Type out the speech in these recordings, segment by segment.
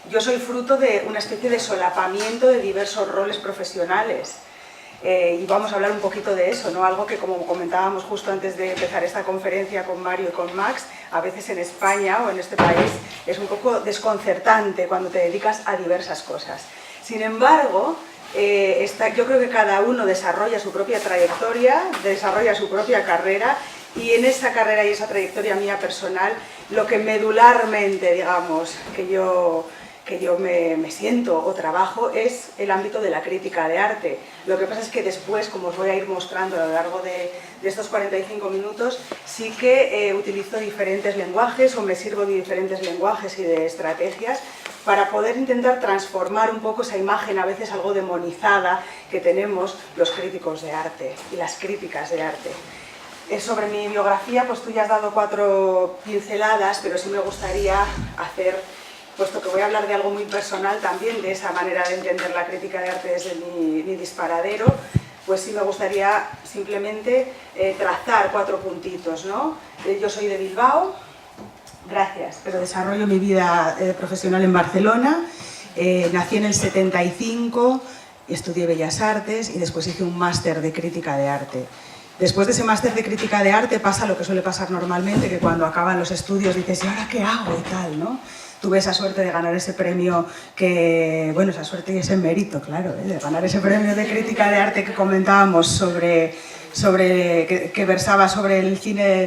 Yo soy fruto de una especie de solapamiento de diversos roles profesionales. Y vamos a hablar un poquito de eso, ¿no? Algo que, como comentábamos justo antes de empezar esta conferencia con Mario y con Max, a veces en España o en este país es un poco desconcertante cuando te dedicas a diversas cosas. Sin embargo, yo creo que cada uno desarrolla su propia trayectoria, desarrolla su propia carrera, y en esa carrera y esa trayectoria mía personal, lo que medularmente, digamos, que yo me siento o trabajo es el ámbito de la crítica de arte. Lo que pasa es que después, como os voy a ir mostrando a lo largo de estos 45 minutos, sí que utilizo diferentes lenguajes o me sirvo de diferentes lenguajes y de estrategias para poder intentar transformar un poco esa imagen a veces algo demonizada que tenemos los críticos de arte y las críticas de arte. Sobre mi biografía, pues tú ya has dado 4 pinceladas, pero sí me gustaría hacer, puesto que voy a hablar de algo muy personal también, de esa manera de entender la crítica de arte desde mi disparadero, pues sí me gustaría simplemente trazar 4 puntitos, ¿no? Yo soy de Bilbao, gracias, pero desarrollo mi vida profesional en Barcelona, nací en el 75, estudié Bellas Artes y después hice un máster de crítica de arte. Después de ese máster de crítica de arte pasa lo que suele pasar normalmente, que cuando acaban los estudios dices, ¿y ahora qué hago? Y tal, ¿no? Tuve esa suerte de ganar ese premio que, bueno, esa suerte y ese mérito, claro, de ganar ese premio de crítica de arte que comentábamos que versaba sobre el cine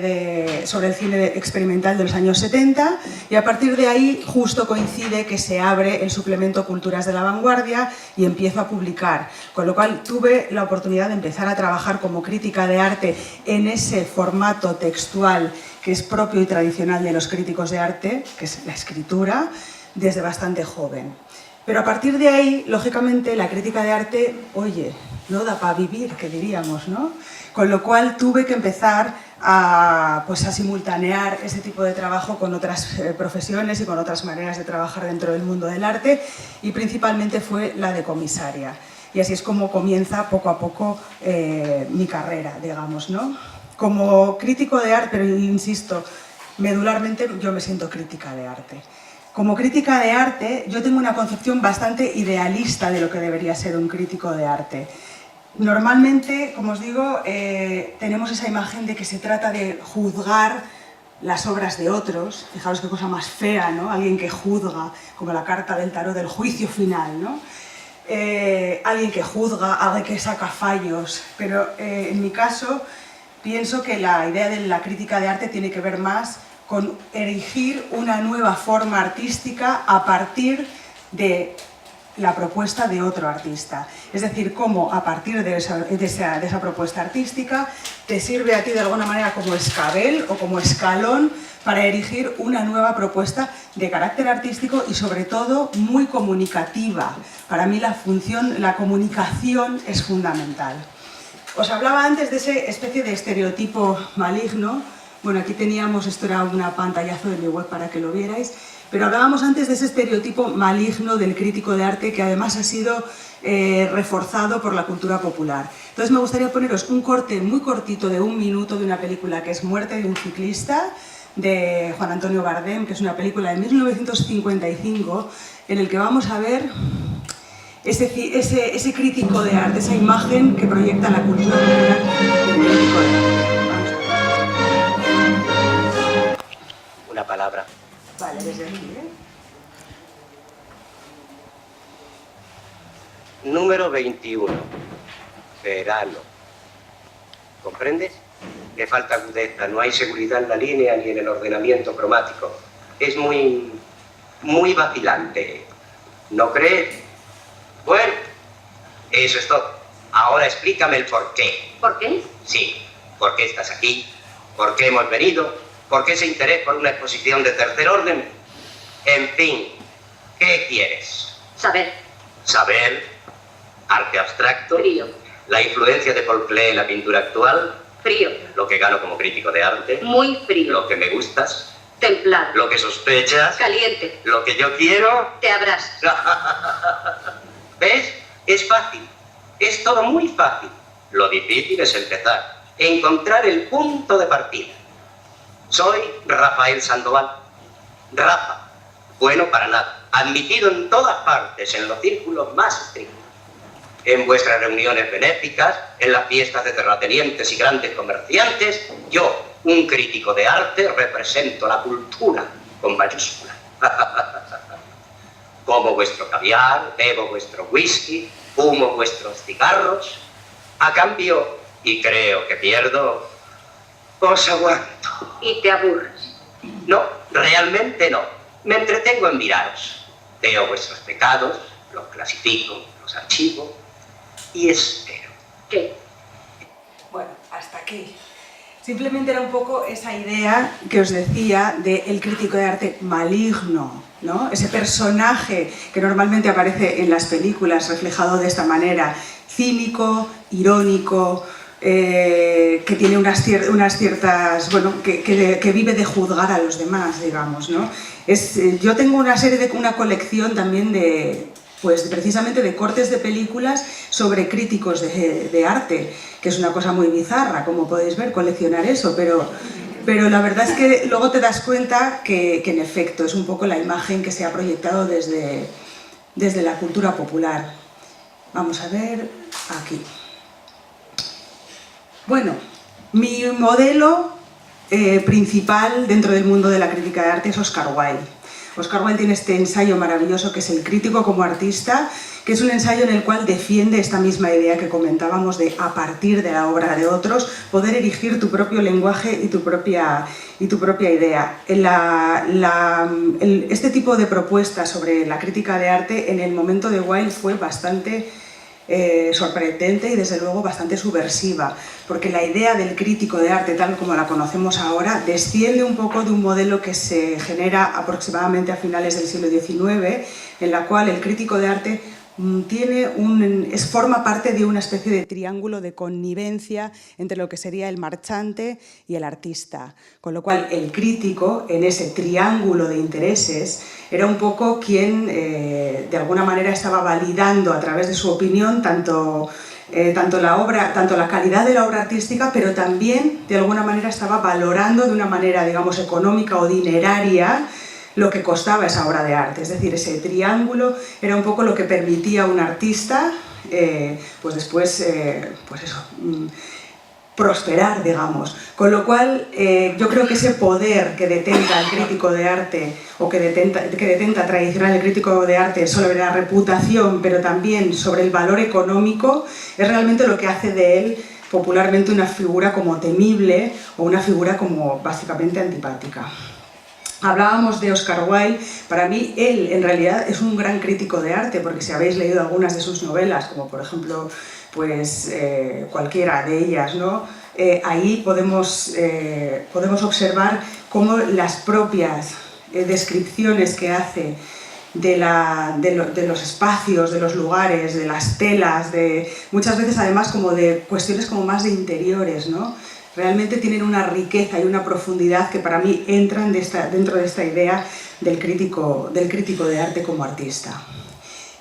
experimental de los años 70, y a partir de ahí justo coincide que se abre el suplemento Culturas de la Vanguardia y empiezo a publicar, con lo cual tuve la oportunidad de empezar a trabajar como crítica de arte en ese formato textual que es propio y tradicional de los críticos de arte, que es la escritura, desde bastante joven. Pero a partir de ahí, lógicamente, la crítica de arte, oye, no da para vivir, que diríamos, ¿no? Con lo cual tuve que empezar a simultanear ese tipo de trabajo con otras profesiones y con otras maneras de trabajar dentro del mundo del arte, y principalmente fue la de comisaria. Y así es como comienza poco a poco mi carrera, digamos, ¿no? Como crítico de arte, pero insisto, medularmente yo me siento crítica de arte. Como crítica de arte, yo tengo una concepción bastante idealista de lo que debería ser un crítico de arte. Normalmente, como os digo, tenemos esa imagen de que se trata de juzgar las obras de otros. Fijaros qué cosa más fea, ¿no? Alguien que juzga, como la carta del tarot del juicio final, ¿no? Alguien que juzga, alguien que saca fallos. Pero en mi caso, pienso que la idea de la crítica de arte tiene que ver más con erigir una nueva forma artística a partir de la propuesta de otro artista. Es decir, cómo a partir de esa propuesta artística te sirve a ti de alguna manera como escabel o como escalón para erigir una nueva propuesta de carácter artístico y sobre todo muy comunicativa. Para mí la comunicación es fundamental. Os hablaba antes de esa especie de estereotipo maligno. Bueno, aquí teníamos, esto era una pantallazo de mi web para que lo vierais, pero hablábamos antes de ese estereotipo maligno del crítico de arte que además ha sido reforzado por la cultura popular. Entonces me gustaría poneros un corte muy cortito de 1 minuto de una película que es Muerte de un ciclista, de Juan Antonio Bardem, que es una película de 1955, en el que vamos a ver ese crítico de arte, esa imagen que proyecta la cultura popular del crítico de arte. Una palabra. Vale, desde aquí, Número 21. Verano. ¿Comprendes? Le falta agudeza, no hay seguridad en la línea ni en el ordenamiento cromático. Es muy vacilante. ¿No crees? Bueno, eso es todo. Ahora explícame el por qué. ¿Por qué? Sí, ¿por qué estás aquí? ¿Por qué hemos venido? ¿Por qué ese interés por una exposición de tercer orden? En fin, ¿qué quieres? Saber. ¿Saber? ¿Arte abstracto? Frío. ¿La influencia de Paul Klee en la pintura actual? Frío. ¿Lo que gano como crítico de arte? Muy frío. ¿Lo que me gustas? Templado. ¿Lo que sospechas? Caliente. ¿Lo que yo quiero? Te abrazas. ¿Ves? Es fácil. Es todo muy fácil. Lo difícil es empezar. Encontrar el punto de partida. Soy Rafael Sandoval. Rafa. Bueno para nada. admitido en todas partes, en los círculos más estrictos, en vuestras reuniones benéficas, en las fiestas de terratenientes y grandes comerciantes. Yo, un crítico de arte, represento la cultura con mayúscula. Como vuestro caviar, bebo vuestro whisky, fumo vuestros cigarros. A cambio, y creo que pierdo, os aguanto. ¿Y te aburres? No, realmente no. Me entretengo en miraros. Veo vuestros pecados, los clasifico, los archivo y espero. ¿Qué? Bueno, hasta aquí. Simplemente era un poco esa idea que os decía del crítico de arte maligno, ¿no? Ese personaje que normalmente aparece en las películas reflejado de esta manera, cínico, irónico, que tiene unas ciertas, bueno, que vive de juzgar a los demás, digamos, ¿no? Yo tengo una colección también de, pues precisamente de cortes de películas sobre críticos de arte, que es una cosa muy bizarra, como podéis ver, coleccionar eso, pero la verdad es que luego te das cuenta que en efecto es un poco la imagen que se ha proyectado desde la cultura popular. Vamos a ver aquí. Bueno, mi modelo principal dentro del mundo de la crítica de arte es Oscar Wilde. Oscar Wilde tiene este ensayo maravilloso que es El crítico como artista, que es un ensayo en el cual defiende esta misma idea que comentábamos de, a partir de la obra de otros, poder erigir tu propio lenguaje y tu propia idea. Este tipo de propuestas sobre la crítica de arte en el momento de Wilde fue bastante sorprendente y desde luego bastante subversiva, porque la idea del crítico de arte tal como la conocemos ahora desciende un poco de un modelo que se genera aproximadamente a finales del siglo XIX, en la cual el crítico de arte forma parte de una especie de triángulo de connivencia entre lo que sería el marchante y el artista, con lo cual el crítico en ese triángulo de intereses era un poco quien de alguna manera estaba validando a través de su opinión tanto la calidad de la obra artística, pero también de alguna manera estaba valorando de una manera, digamos, económica o dineraria lo que costaba esa obra de arte. Es decir, ese triángulo era un poco lo que permitía a un artista pues después prosperar, digamos. Con lo cual, yo creo que ese poder que detenta el crítico de arte, o que detenta tradicional el crítico de arte sobre la reputación, pero también sobre el valor económico, es realmente lo que hace de él popularmente una figura como temible o una figura como básicamente antipática. Hablábamos de Oscar Wilde. Para mí él en realidad es un gran crítico de arte, porque si habéis leído algunas de sus novelas, como por ejemplo pues, cualquiera de ellas, ¿no? Ahí podemos observar cómo las propias descripciones que hace de los espacios, de los lugares, de las telas, muchas veces además como de cuestiones como más de interiores, ¿no? Realmente tienen una riqueza y una profundidad que para mí entran dentro de esta idea del crítico de arte como artista.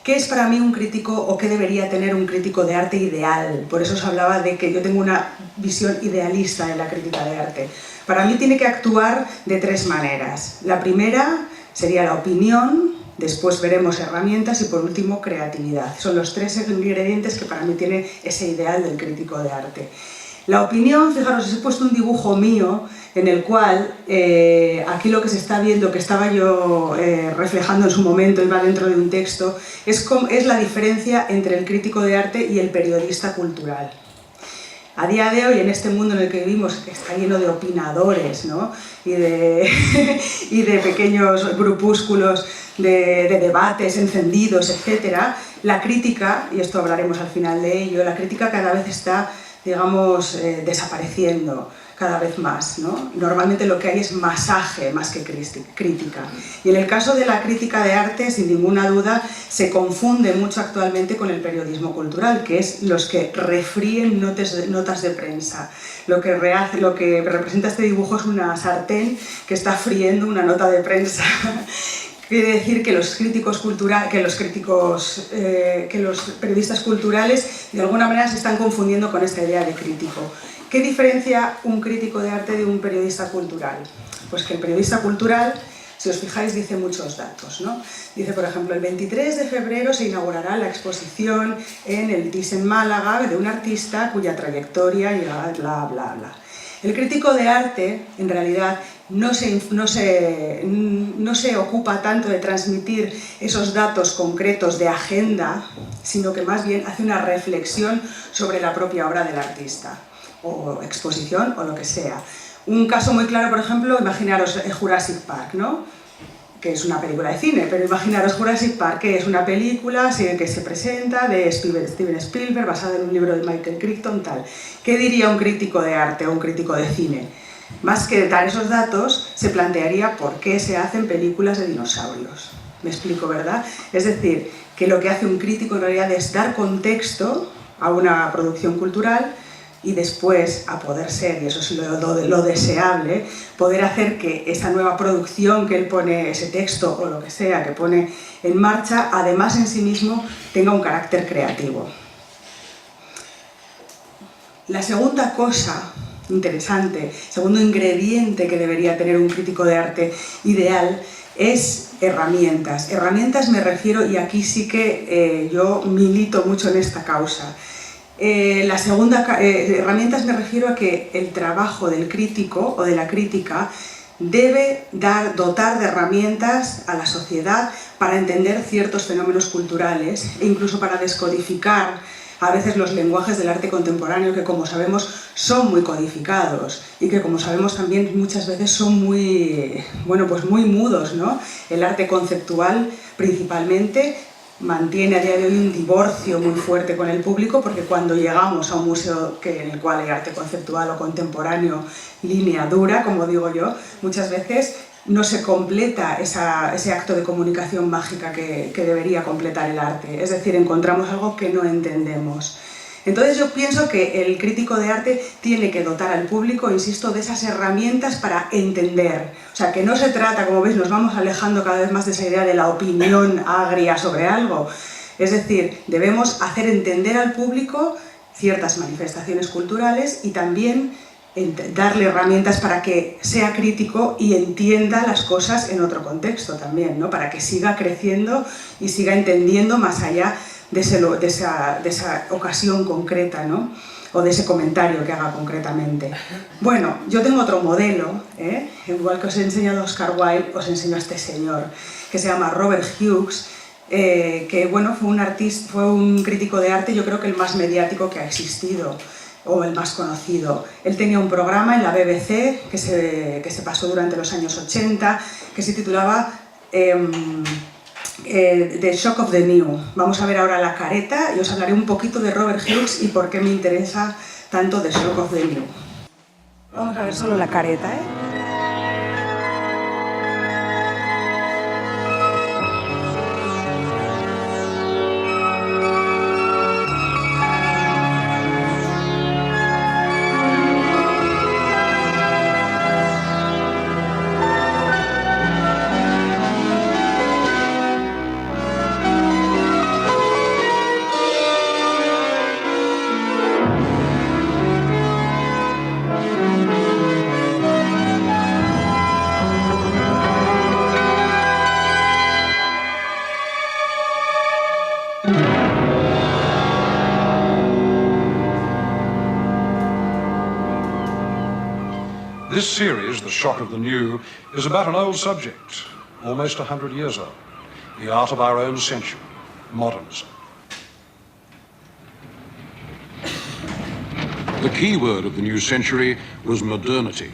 ¿Qué es para mí un crítico o qué debería tener un crítico de arte ideal? Por eso os hablaba de que yo tengo una visión idealista de la crítica de arte. Para mí tiene que actuar de tres maneras. La primera sería la opinión, después veremos herramientas y por último creatividad. Son los tres ingredientes que para mí tiene ese ideal del crítico de arte. La opinión, fijaros, os he puesto un dibujo mío en el cual aquí lo que se está viendo, que estaba yo reflejando en su momento, iba dentro de un texto, es la diferencia entre el crítico de arte y el periodista cultural. A día de hoy, en este mundo en el que vivimos, que está lleno de opinadores, ¿no? y de pequeños grupúsculos de debates encendidos, etc., la crítica, y esto hablaremos al final de ello, la crítica cada vez está, digamos, desapareciendo cada vez más, ¿no? Normalmente lo que hay es masaje más que crítica. Y en el caso de la crítica de arte, sin ninguna duda, se confunde mucho actualmente con el periodismo cultural, que es los que refríen notas de prensa. Lo que representa este dibujo es una sartén que está friendo una nota de prensa. Quiere decir que los periodistas culturales de alguna manera se están confundiendo con esta idea de crítico. ¿Qué diferencia un crítico de arte de un periodista cultural? Pues que el periodista cultural Si os fijáis, dice muchos datos, ¿no? Dice, por ejemplo, el 23 de febrero se inaugurará la exposición en el Thyssen Málaga de un artista cuya trayectoria y bla, bla, bla. El crítico de arte, en realidad, no se ocupa tanto de transmitir esos datos concretos de agenda, sino que más bien hace una reflexión sobre la propia obra del artista, o exposición, o lo que sea. Un caso muy claro, por ejemplo, imaginaros Jurassic Park, ¿no? Que es una película de cine, pero imaginaros Jurassic Park, que es una película que se presenta de Steven Spielberg, basada en un libro de Michael Crichton, tal. ¿Qué diría un crítico de arte o un crítico de cine? Más que dar esos datos, se plantearía por qué se hacen películas de dinosaurios. Me explico, ¿verdad? Es decir, que lo que hace un crítico en realidad es dar contexto a una producción cultural y después, a poder ser, y eso es lo deseable, poder hacer que esa nueva producción que él pone, ese texto o lo que sea que pone en marcha, además en sí mismo tenga un carácter creativo. La segunda cosa interesante, segundo ingrediente que debería tener un crítico de arte ideal es herramientas. Herramientas me refiero, y aquí sí que yo milito mucho en esta causa. La segunda, herramientas me refiero a que el trabajo del crítico o de la crítica debe dotar de herramientas a la sociedad para entender ciertos fenómenos culturales e incluso para descodificar a veces los lenguajes del arte contemporáneo que, como sabemos, son muy codificados y que, como sabemos, también muchas veces son muy, pues muy mudos, ¿no? El arte conceptual, principalmente, mantiene a día de hoy un divorcio muy fuerte con el público, porque cuando llegamos a un museo en el cual hay arte conceptual o contemporáneo, línea dura, como digo yo, muchas veces no se completa ese acto de comunicación mágica que debería completar el arte. Es decir, encontramos algo que no entendemos. Entonces yo pienso que el crítico de arte tiene que dotar al público, insisto, de esas herramientas para entender. O sea, que no se trata, como veis, nos vamos alejando cada vez más de esa idea de la opinión agria sobre algo. Es decir, debemos hacer entender al público ciertas manifestaciones culturales y también darle herramientas para que sea crítico y entienda las cosas en otro contexto también, ¿no? Para que siga creciendo y siga entendiendo más allá de esa ocasión concreta, ¿no? O de ese comentario que haga concretamente. Bueno, yo tengo otro modelo, igual que os he enseñado a Oscar Wilde, os enseño a este señor, que se llama Robert Hughes, que bueno, fue un crítico de arte, yo creo que el más mediático que ha existido, o el más conocido. Él tenía un programa en la BBC que se pasó durante los años 80, que se titulaba The Shock of the New. Vamos a ver ahora la careta y os hablaré un poquito de Robert Hughes y por qué me interesa tanto The Shock of the New. Vamos a ver solo la careta, This series, The Shock of the New, is about an old subject, almost 100 years old, the art of our own century, modernism. The key word of the new century was modernity.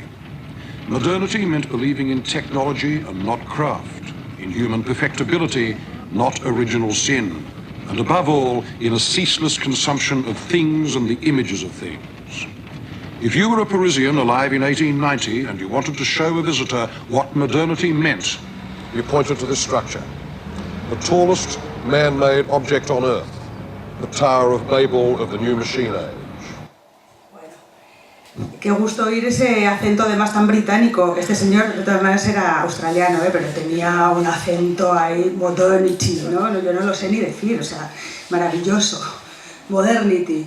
Modernity meant believing in technology and not craft, in human perfectibility, not original sin, and above all, in a ceaseless consumption of things and the images of things. If you were a Parisian alive in 1890 and you wanted to show a visitor what modernity meant, you pointed to this structure, the tallest man-made object on Earth, the Tower of Babel of the new machine age. Qué gusto oír ese acento además tan británico. Este señor de todas maneras era australiano, pero tenía un acento ahí, modernity, ¿no? Yo no lo sé ni decir, o sea, maravilloso. Modernity.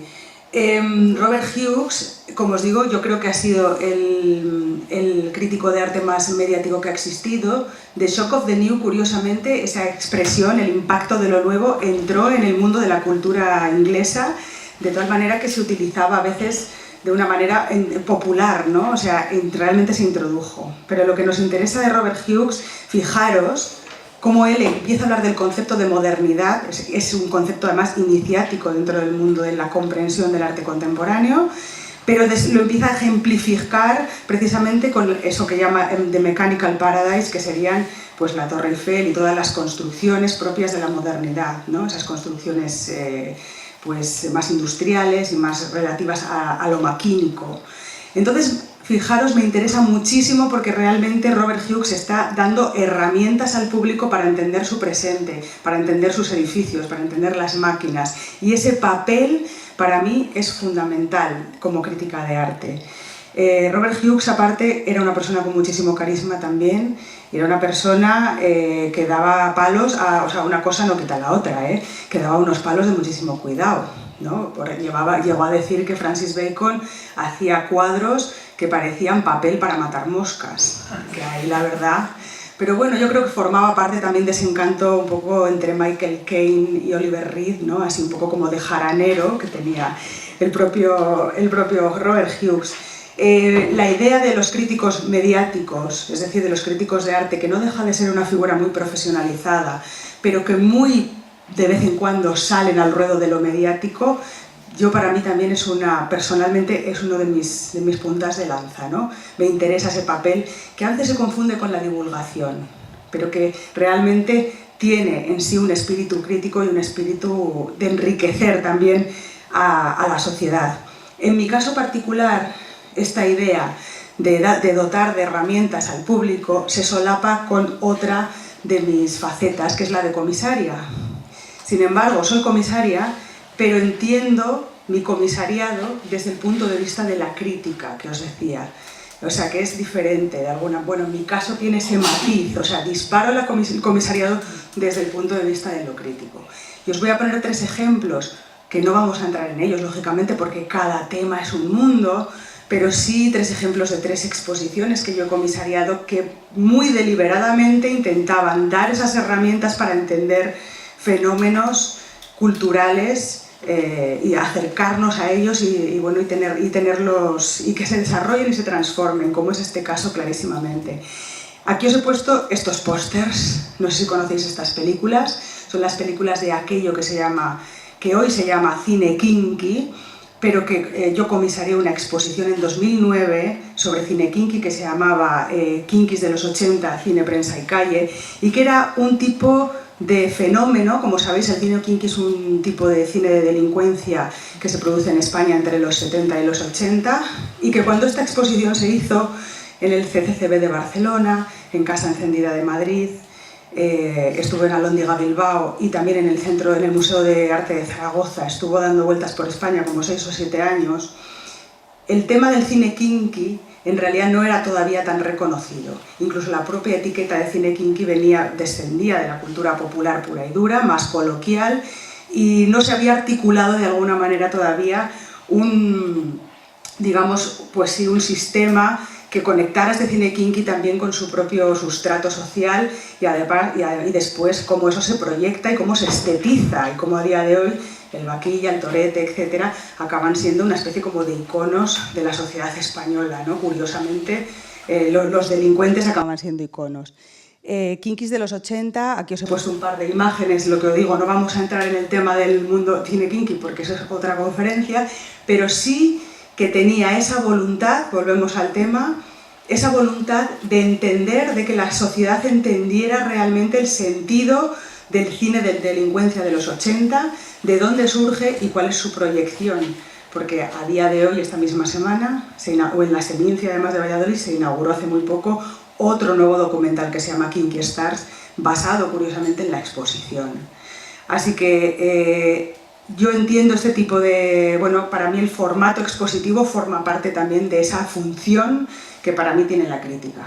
Robert Hughes, como os digo, yo creo que ha sido el crítico de arte más mediático que ha existido. The Shock of the New, curiosamente, esa expresión, el impacto de lo nuevo, entró en el mundo de la cultura inglesa, de tal manera que se utilizaba a veces de una manera popular, ¿no? O sea, realmente se introdujo. Pero lo que nos interesa de Robert Hughes, fijaros cómo él empieza a hablar del concepto de modernidad, es un concepto además iniciático dentro del mundo de la comprensión del arte contemporáneo, pero lo empieza a ejemplificar precisamente con eso que llama The Mechanical Paradise, que serían pues la Torre Eiffel y todas las construcciones propias de la modernidad, ¿no? Esas construcciones pues más industriales y más relativas a lo maquínico. Entonces, fijaros, me interesa muchísimo porque realmente Robert Hughes está dando herramientas al público para entender su presente, para entender sus edificios, para entender las máquinas. Y ese papel, para mí, es fundamental como crítica de arte. Robert Hughes, aparte, era una persona con muchísimo carisma también. Era una persona que daba palos, o sea, una cosa no quita la otra, que daba unos palos de muchísimo cuidado, ¿no? Llegó a decir que Francis Bacon hacía cuadros que parecían papel para matar moscas, que ahí la verdad. Pero bueno, yo creo que formaba parte también de ese encanto un poco entre Michael Caine y Oliver Reed, ¿no? Así un poco como de jaranero que tenía el propio Robert Hughes. La idea de los críticos mediáticos, es decir, de los críticos de arte, que no deja de ser una figura muy profesionalizada, pero que muy de vez en cuando salen al ruedo de lo mediático, para mí también personalmente es uno de mis puntas de lanza, ¿no? Me interesa ese papel que a veces se confunde con la divulgación, pero que realmente tiene en sí un espíritu crítico y un espíritu de enriquecer también a la sociedad. En mi caso particular, esta idea de dotar de herramientas al público se solapa con otra de mis facetas, que es la de comisaria. Sin embargo, soy comisaria, pero entiendo mi comisariado desde el punto de vista de la crítica que os decía. O sea, que es diferente de alguna... Bueno, en mi caso tiene ese matiz, o sea, disparo el comisariado desde el punto de vista de lo crítico. Y os voy a poner 3 ejemplos, que no vamos a entrar en ellos, lógicamente, porque cada tema es un mundo, pero sí 3 ejemplos de 3 exposiciones que yo he comisariado que muy deliberadamente intentaban dar esas herramientas para entender fenómenos culturales y acercarnos a ellos y tenerlos y que se desarrollen y se transformen, como es este caso clarísimamente. Aquí os he puesto estos pósters, no sé si conocéis estas películas, son las películas de aquello que hoy se llama cine kinky, pero que yo comisarié una exposición en 2009 sobre cine kinky que se llamaba Kinkis de los 80, cine, prensa y calle, y que era un tipo de fenómeno. Como sabéis, el cine kinky es un tipo de cine de delincuencia que se produce en España entre los 70 y los 80, y que cuando esta exposición se hizo en el CCCB de Barcelona, en Casa Encendida de Madrid, estuve en Alhóndiga Bilbao y también en el Museo de Arte de Zaragoza, estuvo dando vueltas por España como 6 o 7 años, el tema del cine kinky en realidad no era todavía tan reconocido. Incluso la propia etiqueta de cine kinky descendía de la cultura popular pura y dura, más coloquial, y no se había articulado de alguna manera todavía un sistema que conectara este cine kinky también con su propio sustrato social y después cómo eso se proyecta y cómo se estetiza, y cómo a día de hoy el vaquilla, el torete, etcétera, acaban siendo una especie como de iconos de la sociedad española, ¿no? Curiosamente, los delincuentes acaban siendo iconos. Kinkis de los 80, aquí os he puesto un par de imágenes, lo que os digo, no vamos a entrar en el tema del mundo cine kinky porque eso es otra conferencia, pero sí que tenía esa voluntad, volvemos al tema, esa voluntad de entender, de que la sociedad entendiera realmente el sentido del cine de delincuencia de los 80, de dónde surge y cuál es su proyección. Porque a día de hoy, esta misma semana, o en la Semiencia además de Valladolid, se inauguró hace muy poco otro nuevo documental que se llama Kinky Stars, basado curiosamente en la exposición. Así que yo entiendo este tipo de... Bueno, para mí el formato expositivo forma parte también de esa función que para mí tiene la crítica.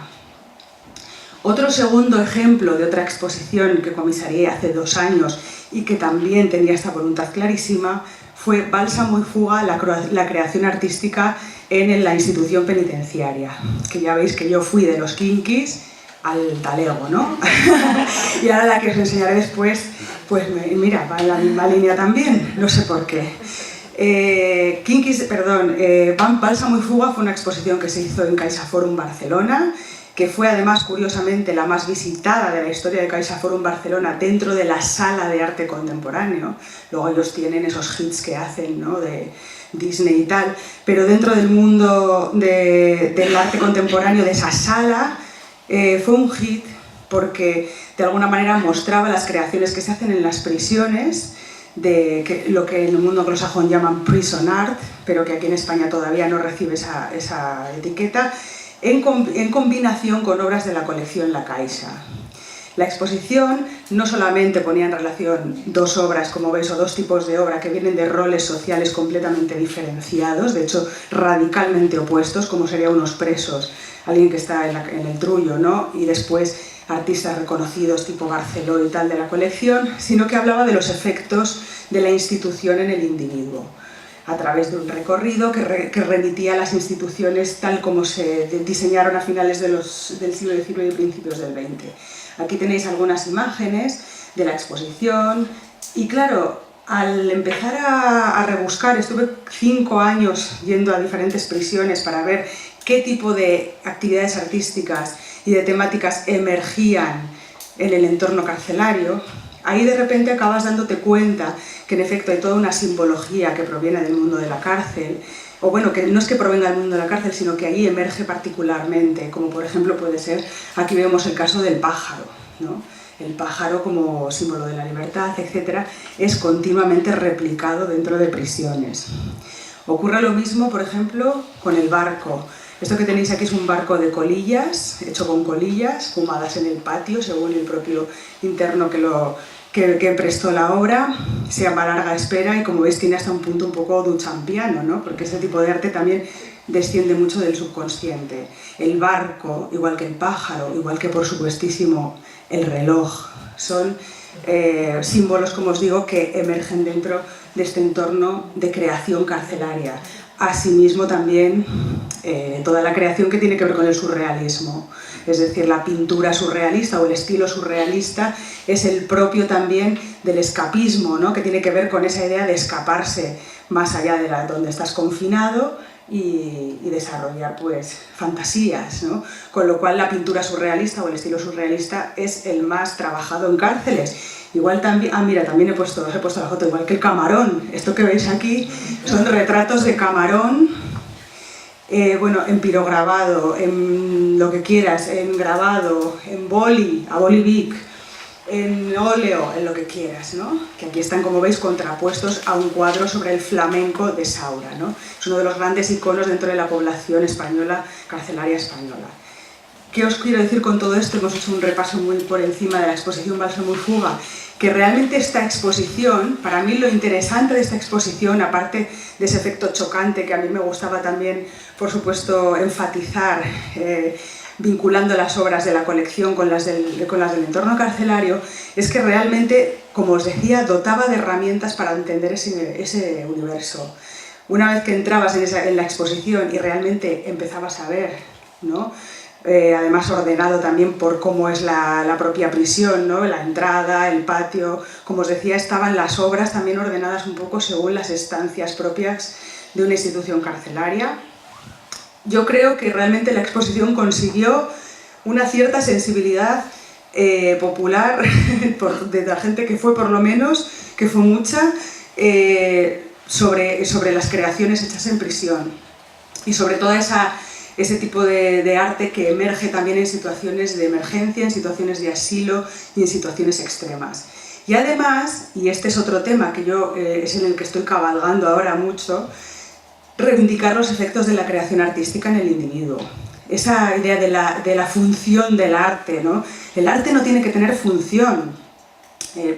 Otro segundo ejemplo de otra exposición que comisarié hace 2 años y que también tenía esta voluntad clarísima fue Bálsamo y Fuga, la creación artística en la institución penitenciaria. Que ya veis que yo fui de los kinkis al talego, ¿no? Y ahora la que os enseñaré después, pues mira, va en la misma línea también, no sé por qué. Bálsamo y Fuga fue una exposición que se hizo en CaixaForum Barcelona, que fue además, curiosamente, la más visitada de la historia de CaixaForum Barcelona dentro de la sala de arte contemporáneo. Luego ellos tienen esos hits que hacen, ¿no?, de Disney y tal, pero dentro del mundo del arte contemporáneo, de esa sala, fue un hit porque de alguna manera mostraba las creaciones que se hacen en las prisiones, lo que en el mundo anglosajón llaman prison art, pero que aquí en España todavía no recibe esa etiqueta, en combinación con obras de la colección La Caixa. La exposición no solamente ponía en relación dos obras, como veis, o dos tipos de obra que vienen de roles sociales completamente diferenciados, de hecho radicalmente opuestos, como serían unos presos, alguien que está en el trullo, ¿no?, y después artistas reconocidos tipo Barceló y tal de la colección, sino que hablaba de los efectos de la institución en el individuo, a través de un recorrido que remitía a las instituciones tal como se diseñaron a finales del siglo XIX y principios del XX. Aquí tenéis algunas imágenes de la exposición y claro, al empezar a rebuscar, estuve 5 años yendo a diferentes prisiones para ver qué tipo de actividades artísticas y de temáticas emergían en el entorno carcelario. Ahí de repente acabas dándote cuenta que en efecto hay toda una simbología que proviene del mundo de la cárcel, o bueno, que no es que provenga del mundo de la cárcel, sino que ahí emerge particularmente, como por ejemplo puede ser, aquí vemos el caso del pájaro, ¿no? El pájaro como símbolo de la libertad, etc., es continuamente replicado dentro de prisiones. Ocurre lo mismo, por ejemplo, con el barco. Esto que tenéis aquí es un barco de colillas, hecho con colillas, fumadas en el patio, según el propio interno que prestó la obra. Se llama Larga Espera y, como veis, tiene hasta un punto un poco duchampiano, ¿no?, porque este tipo de arte también desciende mucho del subconsciente. El barco, igual que el pájaro, igual que, por supuestísimo, el reloj, son símbolos, como os digo, que emergen dentro de este entorno de creación carcelaria. Asimismo también toda la creación que tiene que ver con el surrealismo, es decir, la pintura surrealista o el estilo surrealista es el propio también del escapismo, ¿no?, que tiene que ver con esa idea de escaparse más allá de donde estás confinado y desarrollar pues fantasías, ¿no? Con lo cual la pintura surrealista o el estilo surrealista es el más trabajado en cárceles. Igual también, mira, también os he puesto la foto, igual que el camarón. Esto que veis aquí son retratos de camarón, bueno, en pirograbado, en lo que quieras, en grabado, en boli, a boli bic, en óleo, en lo que quieras, ¿no? Que aquí están, como veis, contrapuestos a un cuadro sobre el flamenco de Saura, ¿no? Es uno de los grandes iconos dentro de la población española, carcelaria española. ¿Qué os quiero decir con todo esto? Hemos hecho un repaso muy por encima de la exposición Bálsamo y Fuga, que realmente esta exposición, para mí lo interesante de esta exposición, aparte de ese efecto chocante que a mí me gustaba también, por supuesto, enfatizar, vinculando las obras de la colección con las del entorno carcelario, es que realmente, como os decía, dotaba de herramientas para entender ese universo. Una vez que entrabas en la exposición y realmente empezabas a ver, ¿no?, además ordenado también por cómo es la propia prisión, ¿no?, la entrada, el patio, como os decía, estaban las obras también ordenadas un poco según las estancias propias de una institución carcelaria. Yo creo que realmente la exposición consiguió una cierta sensibilidad popular de la gente que fue, por lo menos, que fue mucha, sobre las creaciones hechas en prisión y sobre todo ese tipo de arte que emerge también en situaciones de emergencia, en situaciones de asilo y en situaciones extremas. Y además, y este es otro tema que es en el que estoy cabalgando ahora mucho, reivindicar los efectos de la creación artística en el individuo. Esa idea de la función del arte, ¿no? El arte no tiene que tener función.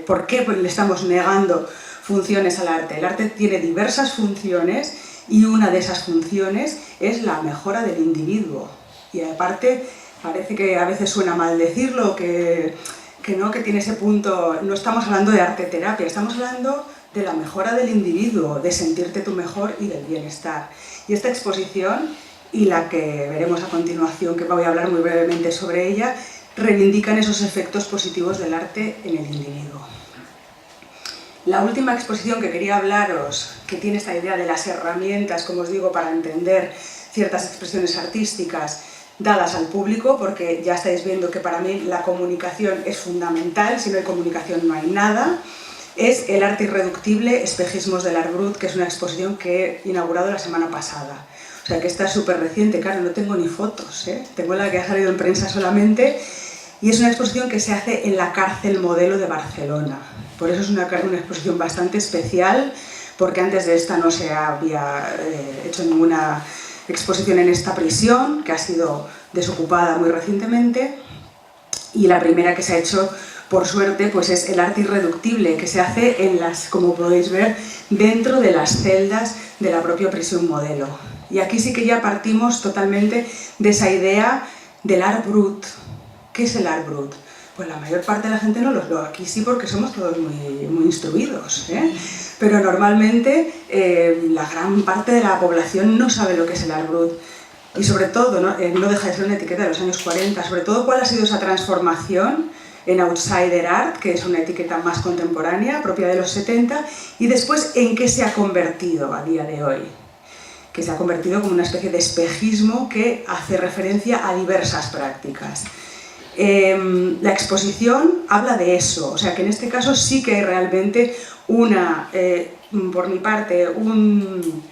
¿Por qué le estamos negando funciones al arte? El arte tiene diversas funciones y una de esas funciones es la mejora del individuo. Y aparte, parece que a veces suena mal decirlo, que que tiene ese punto. No estamos hablando de arte terapia, estamos hablando de la mejora del individuo, de sentirte tú mejor y del bienestar. Y esta exposición, y la que veremos a continuación, que voy a hablar muy brevemente sobre ella, reivindican esos efectos positivos del arte en el individuo. La última exposición que quería hablaros, que tiene esta idea de las herramientas, como os digo, para entender ciertas expresiones artísticas dadas al público, porque ya estáis viendo que para mí la comunicación es fundamental, si no hay comunicación no hay nada, es El arte irreductible, espejismos del Art Brut, que es una exposición que he inaugurado la semana pasada. O sea que está súper reciente, claro, no tengo ni fotos, tengo la que ha salido en prensa solamente, y es una exposición que se hace en la Cárcel Modelo de Barcelona. Por eso es una exposición bastante especial, porque antes de esta no se había hecho ninguna exposición en esta prisión, que ha sido desocupada muy recientemente, y la primera que se ha hecho, por suerte, pues es El arte irreductible, que se hace como podéis ver, dentro de las celdas de la propia prisión Modelo. Y aquí sí que ya partimos totalmente de esa idea del Art Brut. ¿Qué es el Art Brut? Pues la mayor parte de la gente no lo aquí sí, porque somos todos muy instruidos, pero normalmente la gran parte de la población no sabe lo que es el Art Brut. Y sobre todo, no deja de ser una etiqueta de los años 40, sobre todo cuál ha sido esa transformación en Outsider Art, que es una etiqueta más contemporánea, propia de los 70, y después en qué se ha convertido a día de hoy, que se ha convertido como una especie de espejismo que hace referencia a diversas prácticas. La exposición habla de eso, o sea que en este caso sí que hay realmente por mi parte, un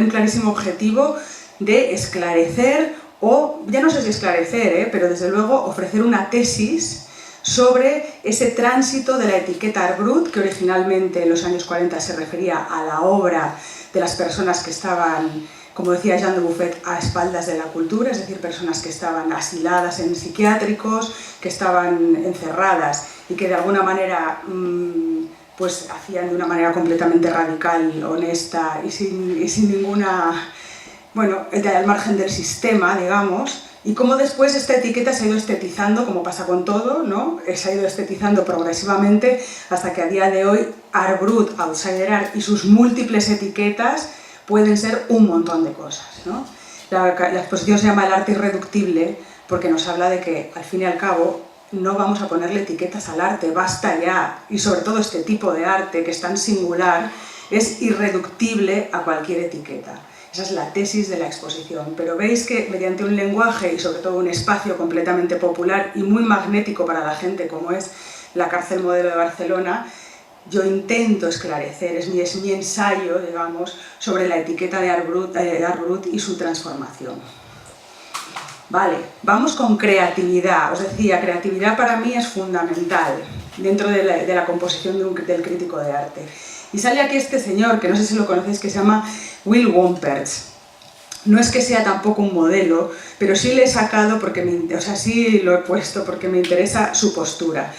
clarísimo objetivo de esclarecer, o ya no sé si esclarecer, pero desde luego ofrecer una tesis sobre ese tránsito de la etiqueta Art Brut, que originalmente en los años 40 se refería a la obra de las personas que estaban, como decía Jean de Buffet, a espaldas de la cultura, es decir, personas que estaban asiladas en psiquiátricos, que estaban encerradas y que de alguna manera pues hacían de una manera completamente radical, honesta y sin ninguna, bueno, al margen del sistema, digamos, y cómo después esta etiqueta se ha ido estetizando, como pasa con todo, ¿no? Se ha ido estetizando progresivamente hasta que a día de hoy Art Brut, Outsider Art y sus múltiples etiquetas pueden ser un montón de cosas, ¿no? La exposición se llama El arte irreductible porque nos habla de que, al fin y al cabo, no vamos a ponerle etiquetas al arte, basta ya, y sobre todo este tipo de arte que es tan singular, es irreductible a cualquier etiqueta. Esa es la tesis de la exposición, pero veis que mediante un lenguaje y sobre todo un espacio completamente popular y muy magnético para la gente como es la Cárcel Modelo de Barcelona, yo intento esclarecer, es mi ensayo, digamos, sobre la etiqueta de Art Brut y su transformación. Vale, vamos con creatividad. Os decía, creatividad para mí es fundamental dentro de la composición del crítico de arte. Y sale aquí este señor, que no sé si lo conocéis, que se llama Will Gompertz. No es que sea tampoco un modelo, pero sí le he sacado, sí lo he puesto porque me interesa su postura.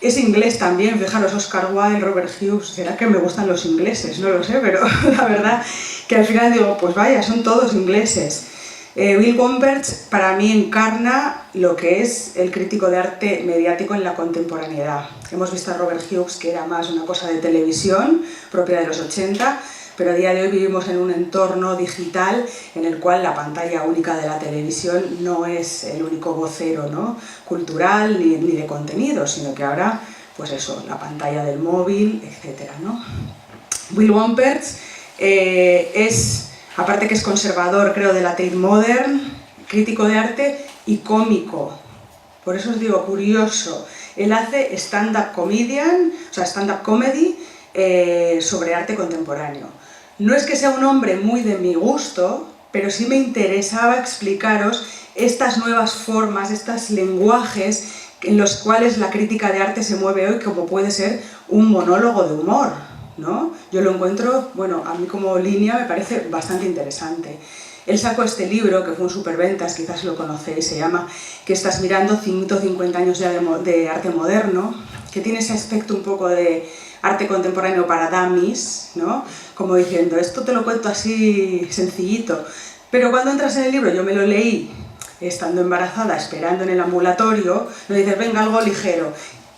Es inglés también, fijaros, Oscar Wilde, Robert Hughes, será que me gustan los ingleses, no lo sé, pero la verdad que al final digo, pues vaya, son todos ingleses. Will Gompertz para mí encarna lo que es el crítico de arte mediático en la contemporaneidad. Hemos visto a Robert Hughes, que era más una cosa de televisión, propia de los 80, pero a día de hoy vivimos en un entorno digital en el cual la pantalla única de la televisión no es el único vocero, ¿no?, cultural ni de contenido, sino que ahora, pues eso, la pantalla del móvil, etc., ¿no? Will Gompertz es, aparte que es conservador, creo, de la Tate Modern, crítico de arte y cómico. Por eso os digo, curioso. Él hace stand-up comedian, o sea, stand-up comedy sobre arte contemporáneo. No es que sea un hombre muy de mi gusto, pero sí me interesaba explicaros estas nuevas formas, estos lenguajes en los cuales la crítica de arte se mueve hoy, como puede ser un monólogo de humor, ¿no? Yo lo encuentro, bueno, a mí como línea me parece bastante interesante. Él sacó este libro, que fue un superventas, quizás lo conocéis, se llama ¿Qué estás mirando? 150 años de arte moderno, que tiene ese aspecto un poco de arte contemporáneo para dummies, ¿no? Como diciendo, esto te lo cuento así sencillito. Pero cuando entras en el libro, yo me lo leí estando embarazada, esperando en el ambulatorio, me dices, venga, algo ligero.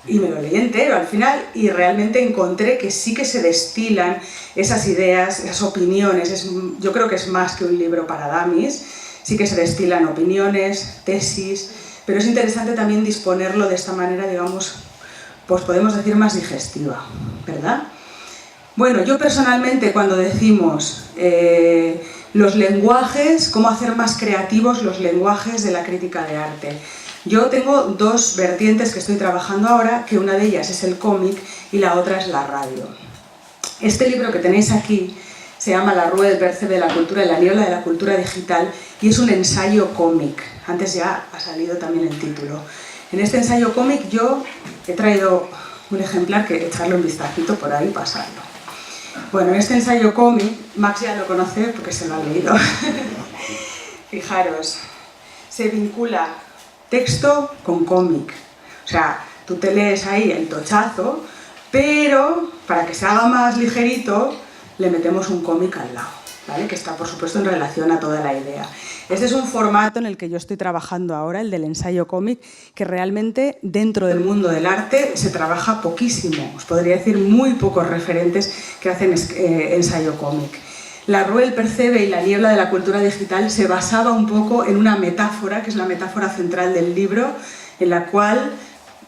Y me lo leí entero al final y realmente encontré que sí que se destilan esas ideas, esas opiniones. Yo creo que es más que un libro para dummies, sí que se destilan opiniones, tesis, pero es interesante también disponerlo de esta manera, digamos, pues podemos decir más digestiva, ¿verdad? Bueno, yo personalmente cuando decimos los lenguajes, cómo hacer más creativos los lenguajes de la crítica de arte, yo tengo dos vertientes que estoy trabajando ahora, que una de ellas es el cómic y la otra es la radio. Este libro que tenéis aquí se llama La Rue del Percebe de la cultura y la niebla de la cultura digital y es un ensayo cómic. Antes ya ha salido también el título. En este ensayo cómic yo he traído un ejemplar que echarle un vistacito por ahí pasando. Bueno, este ensayo cómic, Max ya lo conoce porque se lo ha leído. Fijaros, se vincula texto con cómic. O sea, tú te lees ahí el tochazo, pero para que se haga más ligerito, le metemos un cómic al lado, ¿vale? Que está, por supuesto, en relación a toda la idea. Este es un formato en el que yo estoy trabajando ahora, el del ensayo cómic, que realmente dentro del mundo del arte se trabaja poquísimo. Os podría decir muy pocos referentes que hacen ensayo cómic. La Rue del Percebe y la niebla de la cultura digital se basaba un poco en una metáfora, que es la metáfora central del libro, en la cual,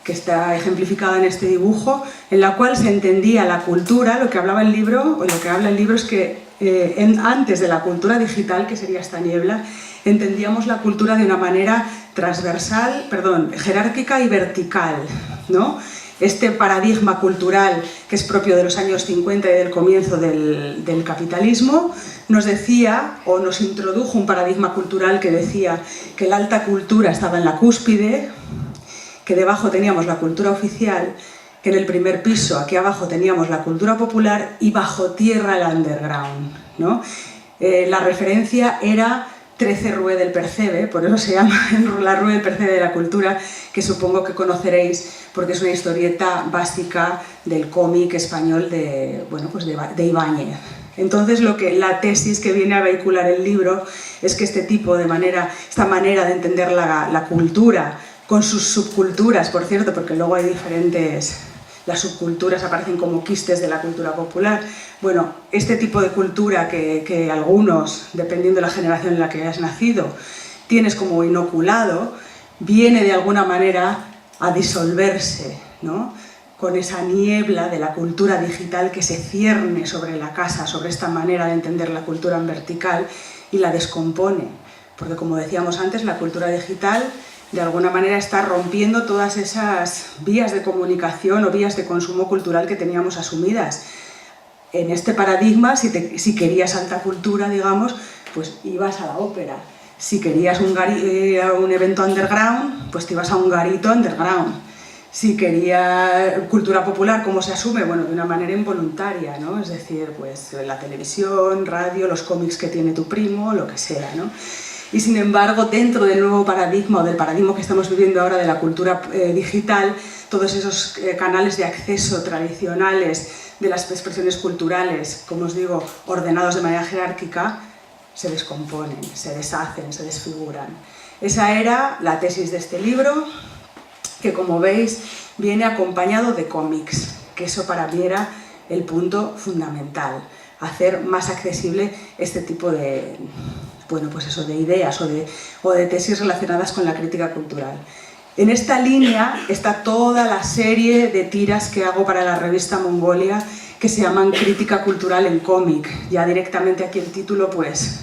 que está ejemplificada en este dibujo, en la cual se entendía la cultura, lo que hablaba el libro, o lo que habla el libro es que antes de la cultura digital, que sería esta niebla, entendíamos la cultura de una manera transversal, jerárquica y vertical, ¿no? Este paradigma cultural que es propio de los años 50 y del comienzo del capitalismo nos decía, o nos introdujo un paradigma cultural que decía que la alta cultura estaba en la cúspide, que debajo teníamos la cultura oficial, que en el primer piso, aquí abajo, teníamos la cultura popular y bajo tierra el underground, ¿no? La referencia era 13 Rue del Percebe, por eso se llama la Rue del Percebe de la cultura, que supongo que conoceréis porque es una historieta básica del cómic español de Ibáñez. Entonces la tesis que viene a vehicular el libro es que esta manera de entender la cultura, con sus subculturas, por cierto, porque luego hay las subculturas aparecen como quistes de la cultura popular. Bueno, este tipo de cultura que algunos, dependiendo de la generación en la que hayas nacido, tienes como inoculado, viene de alguna manera a disolverse, ¿no? Con esa niebla de la cultura digital que se cierne sobre la casa, sobre esta manera de entender la cultura en vertical y la descompone. Porque como decíamos antes, la cultura digital de alguna manera está rompiendo todas esas vías de comunicación o vías de consumo cultural que teníamos asumidas. En este paradigma, si querías alta cultura, digamos, pues ibas a la ópera. Si querías un evento underground, pues te ibas a un garito underground. Si querías cultura popular, ¿cómo se asume? Bueno, de una manera involuntaria, ¿no? Es decir, pues la televisión, radio, los cómics que tiene tu primo, lo que sea, ¿no? Y sin embargo, dentro del nuevo paradigma o del paradigma que estamos viviendo ahora de la cultura digital, todos esos canales de acceso tradicionales de las expresiones culturales, como os digo, ordenados de manera jerárquica, se descomponen, se deshacen, se desfiguran. Esa era la tesis de este libro, que como veis viene acompañado de cómics, que eso para mí era el punto fundamental, hacer más accesible este tipo de ideas o de tesis relacionadas con la crítica cultural. En esta línea está toda la serie de tiras que hago para la revista Mongolia que se llaman Crítica Cultural en Cómic. Ya directamente aquí el título, pues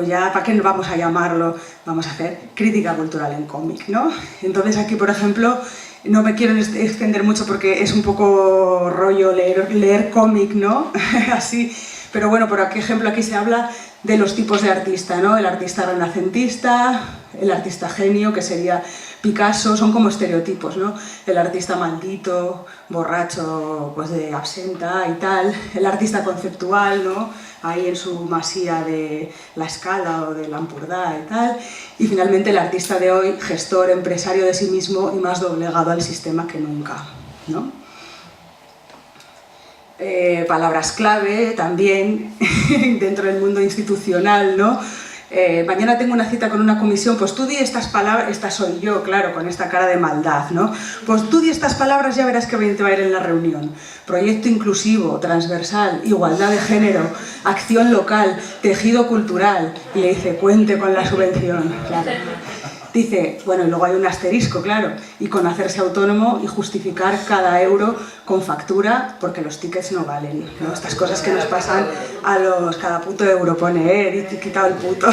ya, ¿para qué vamos a llamarlo? Vamos a hacer Crítica Cultural en Cómic, ¿no? Entonces aquí, por ejemplo, no me quiero extender mucho porque es un poco rollo leer cómic, ¿no? Así. Pero bueno, por ejemplo, aquí se habla de los tipos de artista, ¿no? El artista renacentista, el artista genio, que sería Picasso, son como estereotipos, ¿no? El artista maldito, borracho, pues de absenta y tal, el artista conceptual, ¿no? Ahí en su masía de La Escala o de l'Empordà y tal, y finalmente el artista de hoy, gestor, empresario de sí mismo y más doblegado al sistema que nunca, ¿no? Palabras clave también dentro del mundo institucional, ¿no? mañana tengo una cita con una comisión, pues tú di estas palabras, esta soy yo, claro, con esta cara de maldad, ¿no? Pues tú di estas palabras, ya verás que bien te va a ir en la reunión. Proyecto inclusivo, transversal, igualdad de género, acción local, tejido cultural. Y le dice, cuente con la subvención, claro. Dice, bueno, y luego hay un asterisco, claro, y con hacerse autónomo y justificar cada euro con factura, porque los tickets no valen, ¿no? Estas cosas que nos pasan a los, cada puto euro pone, quitado el puto.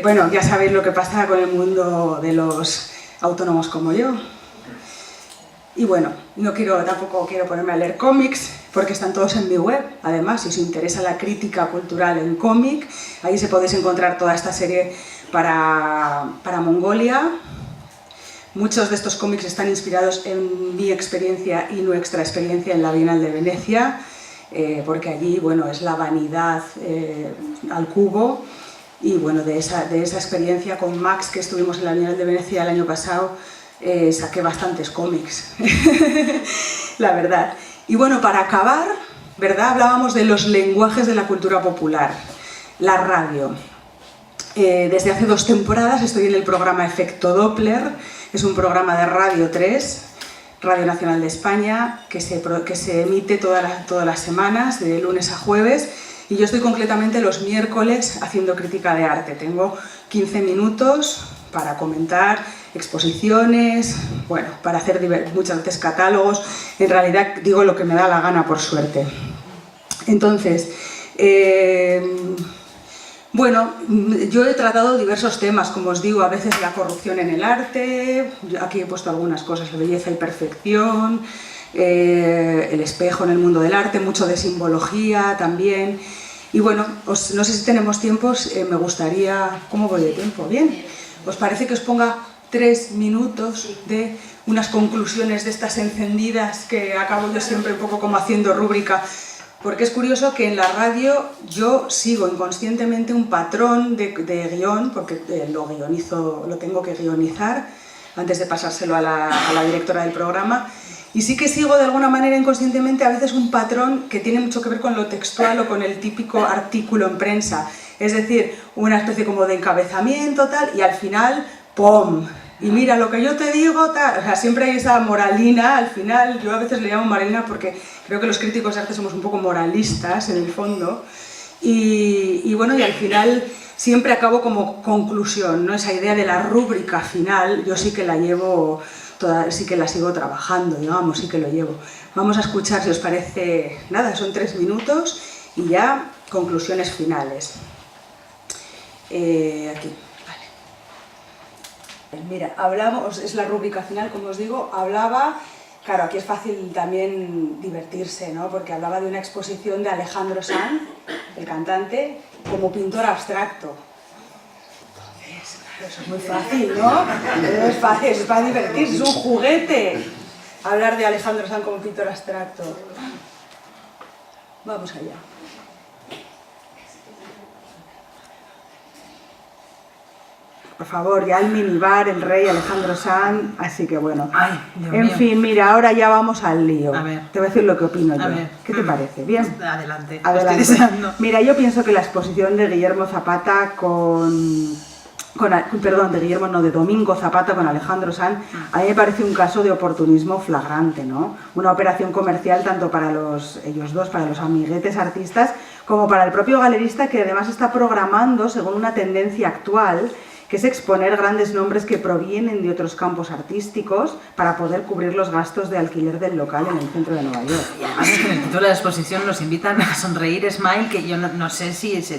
Bueno, ya sabéis lo que pasa con el mundo de los autónomos como yo. Y bueno, tampoco quiero ponerme a leer cómics, porque están todos en mi web. Además, si os interesa la crítica cultural en cómic, ahí se podéis encontrar toda esta serie para Mongolia. Muchos de estos cómics están inspirados en mi experiencia y nuestra experiencia en la Bienal de Venecia, porque allí, bueno, es la vanidad al cubo. Y bueno, de esa experiencia con Max, que estuvimos en la Bienal de Venecia el año pasado, saqué bastantes cómics, la verdad. Y bueno, para acabar, ¿verdad? Hablábamos de los lenguajes de la cultura popular, la radio. Desde hace 2 temporadas estoy en el programa Efecto Doppler, es un programa de Radio 3, Radio Nacional de España, que se emite todas las semanas, de lunes a jueves, y yo estoy concretamente los miércoles haciendo crítica de arte. Tengo 15 minutos para comentar exposiciones, bueno, para hacer muchas veces catálogos. En realidad digo lo que me da la gana, por suerte. Entonces, bueno, yo he tratado diversos temas, como os digo, a veces la corrupción en el arte, aquí he puesto algunas cosas, la belleza y perfección, el espejo en el mundo del arte, mucho de simbología también. Y bueno, no sé si tenemos tiempo, me gustaría... ¿Cómo voy de tiempo? ¿Bien? ¿Os parece que os ponga 3 minutos de unas conclusiones de estas encendidas que acabo yo siempre un poco como haciendo rúbrica? Porque es curioso que en la radio yo sigo inconscientemente un patrón de guión, porque lo tengo que guionizar antes de pasárselo a la directora del programa, y sí que sigo de alguna manera inconscientemente a veces un patrón que tiene mucho que ver con lo textual o con el típico artículo en prensa, es decir, una especie como de encabezamiento tal, y al final, ¡pum! Y mira, lo que yo te digo, tal, o sea, siempre hay esa moralina al final. Yo a veces le llamo moralina porque creo que los críticos de arte somos un poco moralistas en el fondo, y bueno, y al final siempre acabo como conclusión, ¿no? Esa idea de la rúbrica final, yo sí que la llevo, sí que la sigo trabajando, digamos, sí que lo llevo. Vamos a escuchar, si os parece, nada, son 3 minutos y ya conclusiones finales. Aquí. Mira, hablamos, es la rúbrica final, como os digo, hablaba, claro, aquí es fácil también divertirse, ¿no? Porque hablaba de una exposición de Alejandro Sanz, el cantante, como pintor abstracto. Entonces, claro, eso es muy fácil, ¿no? Eso es fácil, es para divertirse, es un juguete hablar de Alejandro Sanz como pintor abstracto. Vamos allá. Por favor, ya el minibar, el rey Alejandro Sanz, así que bueno. Ay, Dios en mío. fin, mira, ahora ya vamos al lío. A ver. Te voy a decir lo que opino yo. A ver. ¿Qué te parece? ¿Bien? Adelante. Adelante. Estoy deseando. Mira, yo pienso que la exposición de Guillermo Zapata de Domingo Zapata con Alejandro Sanz, a mí me parece un caso de oportunismo flagrante, ¿no? Una operación comercial tanto para ellos dos, para los amiguetes artistas, como para el propio galerista, que además está programando según una tendencia actual, que es exponer grandes nombres que provienen de otros campos artísticos para poder cubrir los gastos de alquiler del local en el centro de Nueva York. Y además es que en el título de la exposición nos invitan a sonreír, smile, que yo no sé si es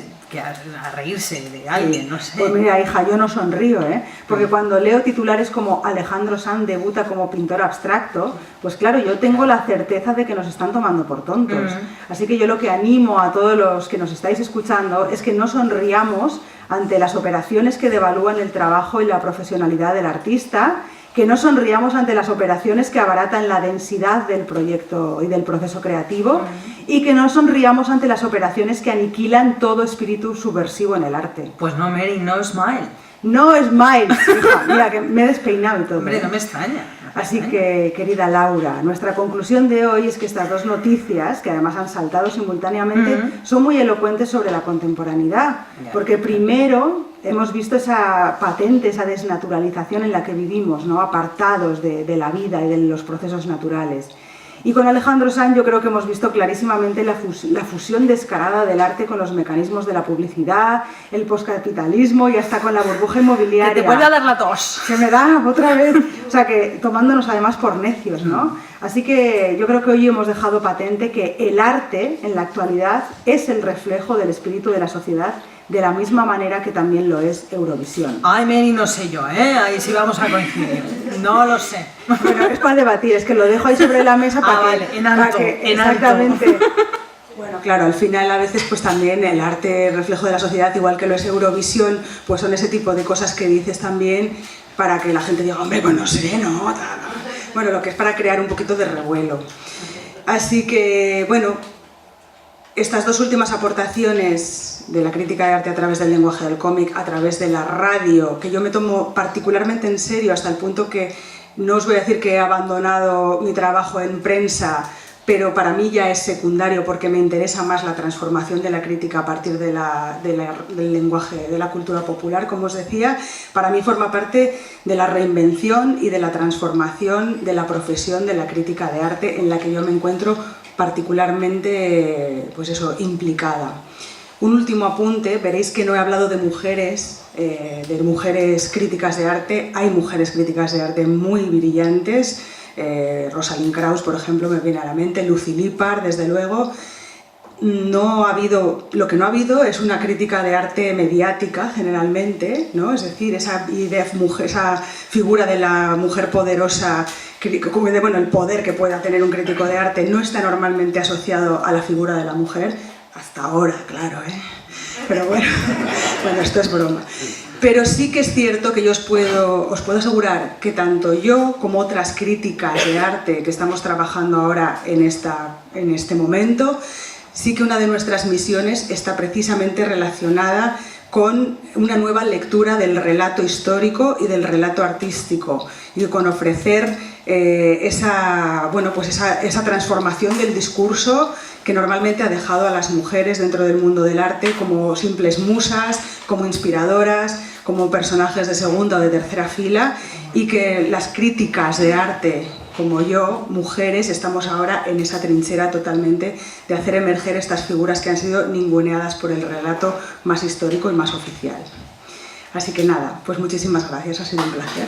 a reírse de alguien, no sé. Pues mira, hija, yo no sonrío, ¿eh? Porque cuando leo titulares como Alejandro Sanz debuta como pintor abstracto, pues claro, yo tengo la certeza de que nos están tomando por tontos. Así que yo lo que animo a todos los que nos estáis escuchando es que no sonriamos ante las operaciones que devalúan el trabajo y la profesionalidad del artista, que no sonriamos ante las operaciones que abaratan la densidad del proyecto y del proceso creativo, y que no sonriamos ante las operaciones que aniquilan todo espíritu subversivo en el arte. Pues no, Mary, no smile. No Smiles, hija, mira que me he despeinado y todo. Hombre, no me extraña. Así que, querida Laura, nuestra conclusión de hoy es que estas dos noticias, que además han saltado simultáneamente, son muy elocuentes sobre la contemporaneidad. Porque primero hemos visto esa patente, esa desnaturalización en la que vivimos, ¿no? Apartados de la vida y de los procesos naturales. Y con Alejandro Sanz yo creo que hemos visto clarísimamente la fusión descarada del arte con los mecanismos de la publicidad, el postcapitalismo y hasta con la burbuja inmobiliaria. Que te vuelve a dar la tos. Que me da otra vez. O sea, que tomándonos además por necios, ¿no? Así que yo creo que hoy hemos dejado patente que el arte en la actualidad es el reflejo del espíritu de la sociedad, de la misma manera que también lo es Eurovisión. Ay, Mary, no sé yo, ¿eh? Ahí sí vamos a coincidir. No lo sé. Bueno, es para debatir, es que lo dejo ahí sobre la mesa para vale, en alto, en exactamente. alto. Bueno, claro, al final a veces pues también el arte reflejo de la sociedad, igual que lo es Eurovisión, pues son ese tipo de cosas que dices también para que la gente diga, hombre, pues no sé, ¿no? Bueno, lo que es para crear un poquito de revuelo. Así que, bueno, estas dos últimas aportaciones de la crítica de arte a través del lenguaje del cómic, a través de la radio, que yo me tomo particularmente en serio hasta el punto que no os voy a decir que he abandonado mi trabajo en prensa, pero para mí ya es secundario porque me interesa más la transformación de la crítica a partir del lenguaje, de la cultura popular, como os decía. Para mí forma parte de la reinvención y de la transformación de la profesión de la crítica de arte en la que yo me encuentro particularmente, pues eso, implicada. Un último apunte, veréis que no he hablado de mujeres críticas de arte. Hay mujeres críticas de arte muy brillantes. Rosalind Krauss, por ejemplo, me viene a la mente, Lucy Lippard, desde luego. Lo que no ha habido es una crítica de arte mediática, generalmente, ¿no? Es decir, esa figura de la mujer poderosa, bueno, el poder que pueda tener un crítico de arte no está normalmente asociado a la figura de la mujer, hasta ahora, claro, ¿eh? Pero bueno, esto es broma. Pero sí que es cierto que yo os puedo asegurar que tanto yo como otras críticas de arte que estamos trabajando ahora en este momento, sí que una de nuestras misiones está precisamente relacionada con una nueva lectura del relato histórico y del relato artístico y con ofrecer esa transformación del discurso que normalmente ha dejado a las mujeres dentro del mundo del arte como simples musas, como inspiradoras, como personajes de segunda o de tercera fila, y que las críticas de arte como yo, mujeres, estamos ahora en esa trinchera totalmente de hacer emerger estas figuras que han sido ninguneadas por el relato más histórico y más oficial. Así que nada, pues muchísimas gracias, ha sido un placer.